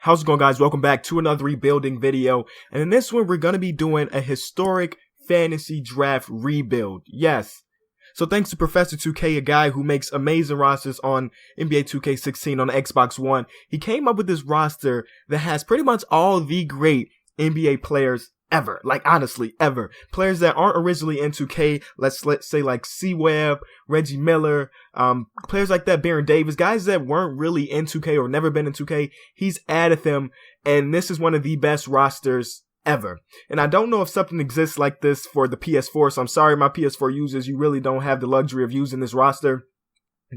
How's it going, guys? Welcome back to another rebuilding video. And in this one, we're going to be doing a historic fantasy draft rebuild. Yes. So thanks to Professor 2K, a guy who makes amazing rosters on NBA 2K16 on the Xbox One. He came up with this roster that has pretty much all the great NBA players ever. Like, honestly, ever. Players that aren't originally in 2K, let's say like C-Web, Reggie Miller, players like that, Baron Davis, guys that weren't really in 2K or never been in 2K. He's added them, and this is one of the best rosters ever. And I don't know if something exists like this for the PS4, so I'm sorry, my PS4 users, you really don't have the luxury of using this roster.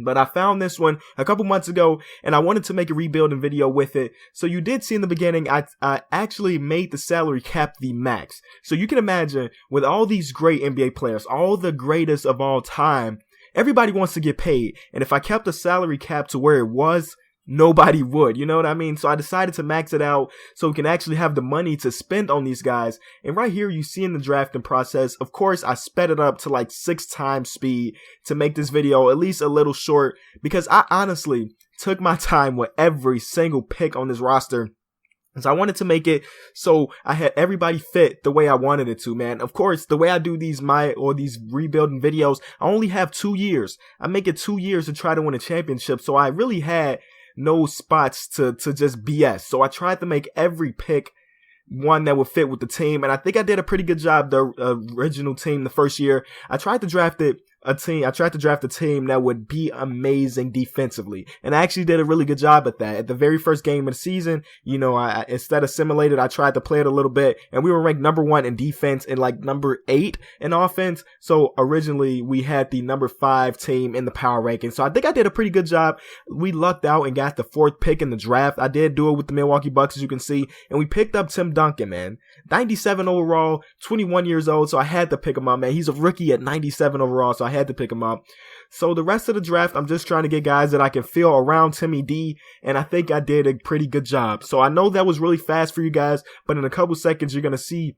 But I found this one a couple months ago, and I wanted to make a rebuilding video with it. So you did see in the beginning, I actually made the salary cap the max. So you can imagine, with all these great NBA players, all the greatest of all time, everybody wants to get paid. And if I kept the salary cap to where it was, nobody would, you know what I mean? So I decided to max it out so we can actually have the money to spend on these guys. And right here, you see in the drafting process, of course, I sped it up to like 6 times speed to make this video at least a little short, because I honestly took my time with every single pick on this roster. So I wanted to make it so I had everybody fit the way I wanted it to, man. Of course, the way I do these rebuilding videos, I only have 2 years. I make it 2 years to try to win a championship. So I really had no spots to just BS. So I tried to make every pick one that would fit with the team. And I think I did a pretty good job. The original team the first year, I tried to draft a team that would be amazing defensively. And I actually did a really good job at that. At the very first game of the season, you know, I instead of simulated, I tried to play it a little bit, and we were ranked number 1 in defense and like number 8 in offense. So originally we had the number 5 team in the power ranking. So I think I did a pretty good job. We lucked out and got the 4th pick in the draft. I did do it with the Milwaukee Bucks, as you can see, and we picked up Tim Duncan, man. 97 overall, 21 years old. So I had to pick him up, man. He's a rookie at 97 overall. So I had to pick him up. So the rest of the draft, I'm just trying to get guys that I can feel around Timmy D, and I think I did a pretty good job. So I know that was really fast for you guys, but in a couple seconds, you're going to see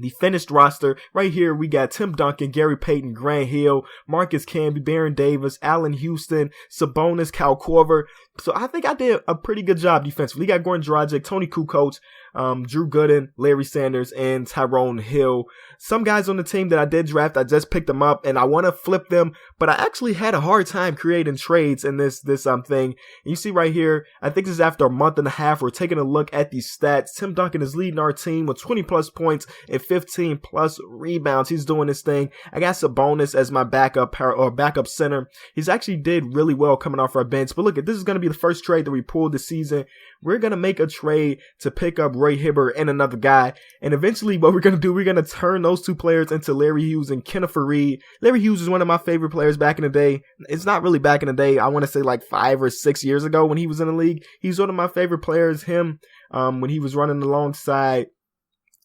the finished roster. Right here, we got Tim Duncan, Gary Payton, Grant Hill, Marcus Camby, Baron Davis, Allen Houston, Sabonis, Kyle Korver. So I think I did a pretty good job defensively. We got Goran Dragic, Tony Kukoc, Drew Gooden, Larry Sanders, and Tyrone Hill. Some guys on the team that I did draft, I just picked them up, and I want to flip them, but I actually had a hard time creating trades in this thing. You see right here, I think this is after a month and a half, we're taking a look at these stats. Tim Duncan is leading our team with 20 plus points and 15 plus rebounds. He's doing this thing. I got Sabonis as my backup center. He's actually did really well coming off our bench. But look, this is going to be the first trade that we pulled this season. We're going to make a trade to pick up Roy Hibbert and another guy. And eventually what we're going to do, we're going to turn those 2 players into Larry Hughes and Kenneth Faried. Larry Hughes is one of my favorite players back in the day. It's not really back in the day. I want to say like 5 or 6 years ago when he was in the league. He's one of my favorite players. Him, when he was running alongside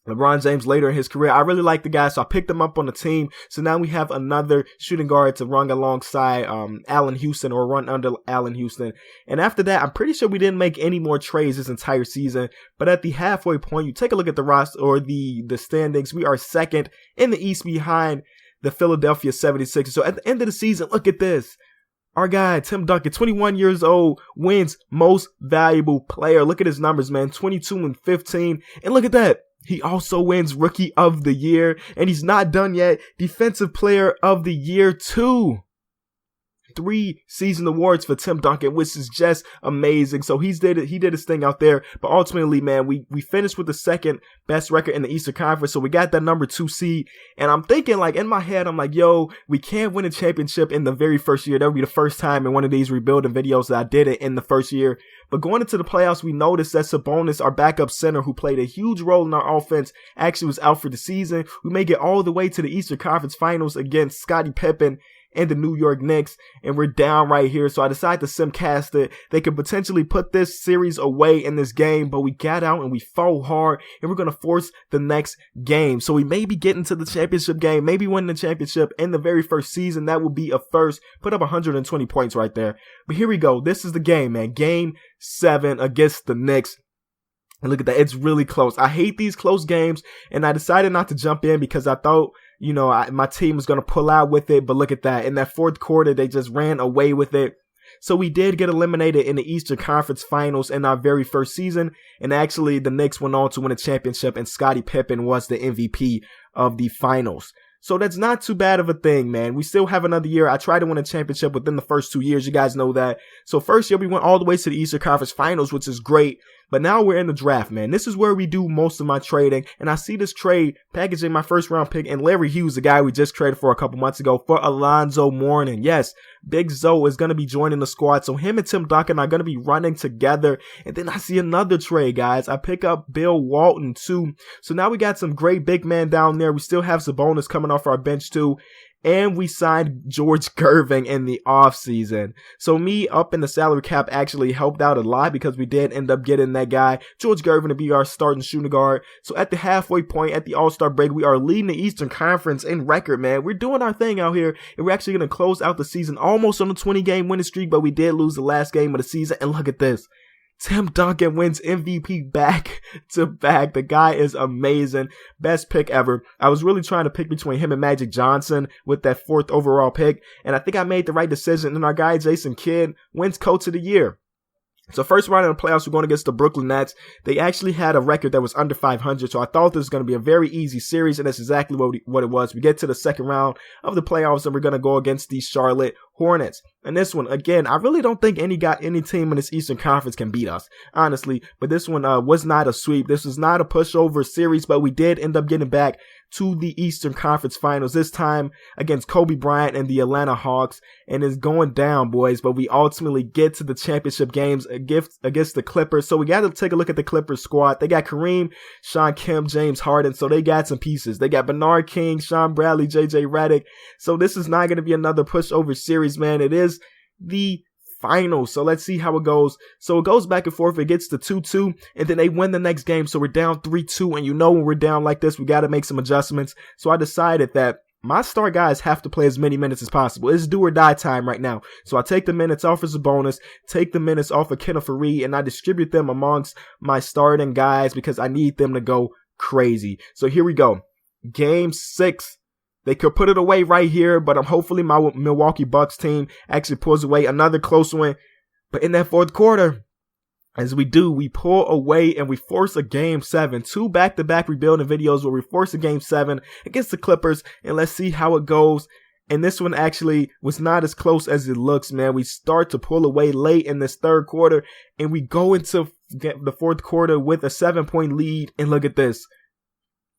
LeBron James later in his career. I really like the guy, so I picked him up on the team. So now we have another shooting guard to run alongside Allen Houston, or run under Allen Houston. And after that, I'm pretty sure we didn't make any more trades this entire season. But at the halfway point, you take a look at the roster or the standings. We are 2nd in the East behind the Philadelphia 76ers. So at the end of the season, look at this. Our guy, Tim Duncan, 21 years old, wins most valuable player. Look at his numbers, man. 22 and 15. And look at that. He also wins Rookie of the Year, and he's not done yet. Defensive Player of the Year, too. 3 season awards for Tim Duncan, which is just amazing. So he did his thing out there. But ultimately, man, we finished with the 2nd best record in the Eastern Conference. So we got that number 2 seed. And I'm thinking, like, in my head, I'm like, yo, we can't win a championship in the very first year. That would be the first time in one of these rebuilding videos that I did it in the first year. But going into the playoffs, we noticed that Sabonis, our backup center, who played a huge role in our offense, actually was out for the season. We may get all the way to the Eastern Conference Finals against Scottie Pippen and the New York Knicks, and we're down right here. So I decided to simcast it. They could potentially put this series away in this game, but we got out and we fought hard, and we're going to force the next game. So we may be getting to the championship game, maybe winning the championship in the very first season. That would be a first. Put up 120 points right there. But here we go. This is the game, man. Game 7 against the Knicks. And look at that. It's really close. I hate these close games, and I decided not to jump in because I thought, you know, my team was going to pull out with it. But look at that. In that 4th quarter, they just ran away with it. So we did get eliminated in the Eastern Conference Finals in our very first season, and actually the Knicks went on to win a championship, and Scottie Pippen was the MVP of the finals. So that's not too bad of a thing, man. We still have another year. I tried to win a championship within the first 2 years. You guys know that. So first year, we went all the way to the Eastern Conference Finals, which is great. But now we're in the draft, man. This is where we do most of my trading. And I see this trade packaging my first round pick and Larry Hughes, the guy we just traded for a couple months ago, for Alonzo Mourning. Yes, Big Zoe is going to be joining the squad. So him and Tim Duncan are going to be running together. And then I see another trade, guys. I pick up Bill Walton too. So now we got some great big men down there. We still have Sabonis coming off our bench too. And we signed George Gervin in the offseason. So me up in the salary cap actually helped out a lot because we did end up getting that guy, George Gervin, to be our starting shooting guard. So at the halfway point, at the All-Star break, we are leading the Eastern Conference in record, man. We're doing our thing out here, and we're actually going to close out the season almost on a 20-game winning streak, but we did lose the last game of the season. And look at this. Tim Duncan wins MVP back to back. The guy is amazing. Best pick ever. I was really trying to pick between him and Magic Johnson with that 4th overall pick, and I think I made the right decision. And our guy Jason Kidd wins Coach of the Year. So first round of the playoffs, we're going against the Brooklyn Nets. They actually had a record that was under 500, so I thought this was going to be a very easy series, and that's exactly what it was. We get to the second round of the playoffs, and we're going to go against the Charlotte Hornets. And this one, again, I really don't think any team in this Eastern Conference can beat us, honestly. But this one was not a sweep. This was not a pushover series, but we did end up getting back to the Eastern Conference Finals, this time against Kobe Bryant and the Atlanta Hawks. And it's going down, boys, but we ultimately get to the championship games against the Clippers. So we got to take a look at the Clippers squad. They got Kareem, Sean Kemp, James Harden, so they got some pieces. They got Bernard King, Sean Bradley, JJ Redick. So this is not going to be another pushover series, man. It is the finals. So let's see how it goes. So it goes back and forth. It gets to 2-2, and then they win the next game. So we're down 3-2, and you know when we're down like this, we got to make some adjustments. So I decided that my star guys have to play as many minutes as possible. It's do or die time right now. So I take the minutes off as a bonus, take the minutes off of Kenneth Faried, and I distribute them amongst my starting guys because I need them to go crazy. So here we go. Game 6. They could put it away right here, but hopefully my Milwaukee Bucks team actually pulls away another close one. But in that 4th quarter, as we do, we pull away and we force a Game 7. 2 back-to-back rebuilding videos where we force a Game 7 against the Clippers, and let's see how it goes. And this one actually was not as close as it looks, man. We start to pull away late in this 3rd quarter, and we go into the 4th quarter with a 7-point lead, and look at this.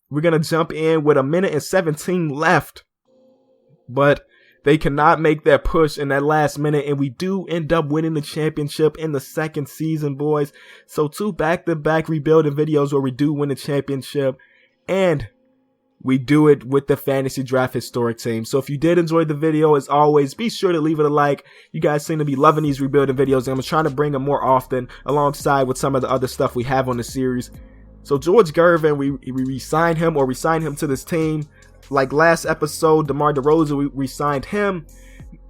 We're going to jump in with 1:17 left, but they cannot make that push in that last minute, and we do end up winning the championship in the 2nd season, boys. So 2 back-to-back rebuilding videos where we do win the championship, and we do it with the Fantasy Draft Historic team. So if you did enjoy the video, as always, be sure to leave it a like. You guys seem to be loving these rebuilding videos, and I'm trying to bring them more often alongside with some of the other stuff we have on the series. So George Gervin, we re-signed him, or we signed him to this team. Like last episode, DeMar DeRozan, we re-signed him.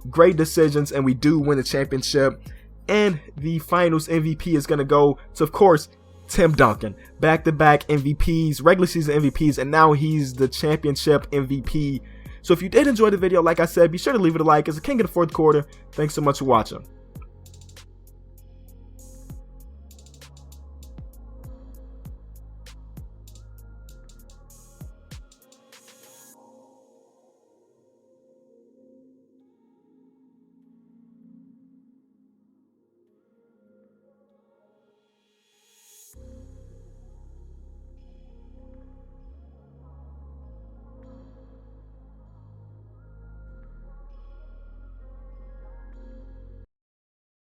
Great decisions, and we do win the championship. And the finals MVP is going to go to, of course, Tim Duncan. Back-to-back MVPs, regular season MVPs, and now he's the championship MVP. So if you did enjoy the video, like I said, be sure to leave it a like. It's the king of the 4th quarter. Thanks so much for watching.